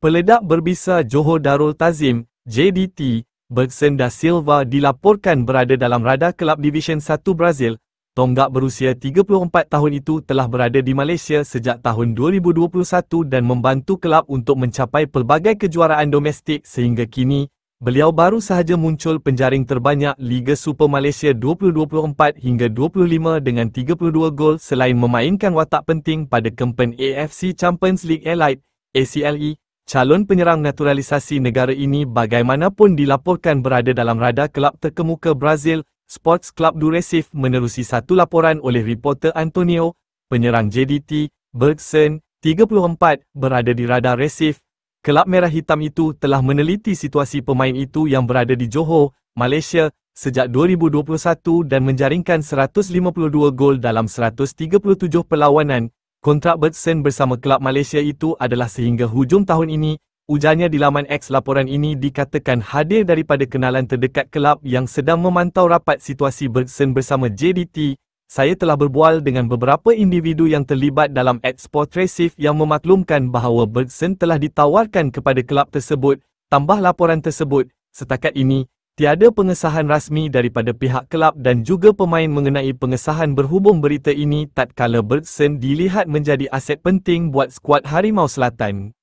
Peledak berbisa Johor Darul Tazim, JDT, Bergson da Silva dilaporkan berada dalam radar kelab Division 1 Brazil. Tonggak berusia 34 tahun itu telah berada di Malaysia sejak tahun 2021 dan membantu kelab untuk mencapai pelbagai kejuaraan domestik sehingga kini. Beliau baru sahaja muncul penjaring terbanyak Liga Super Malaysia 2024 hingga 25 dengan 32 gol selain memainkan watak penting pada kempen AFC Champions League Elite, ACLE. Calon penyerang naturalisasi negara ini bagaimanapun dilaporkan berada dalam radar kelab terkemuka Brazil, Sports Club do Recife menerusi satu laporan oleh reporter Antonio. Penyerang JDT, Bergson, 34, berada di radar Recife. Kelab Merah Hitam itu telah meneliti situasi pemain itu yang berada di Johor, Malaysia, sejak 2021 dan menjaringkan 152 gol dalam 137 perlawanan. Kontrak Bergson bersama kelab Malaysia itu adalah sehingga hujung tahun ini. Ujarnya di laman X. Laporan ini dikatakan hadir daripada kenalan terdekat kelab yang sedang memantau rapat situasi Bergson bersama JDT. Saya telah berbual dengan beberapa individu yang terlibat dalam Sport Recife yang memaklumkan bahawa Bergson telah ditawarkan kepada kelab tersebut. Tambah laporan tersebut, setakat ini, tiada pengesahan rasmi daripada pihak kelab dan juga pemain mengenai pengesahan berhubung berita ini tatkala Bergson dilihat menjadi aset penting buat skuad Harimau Selatan.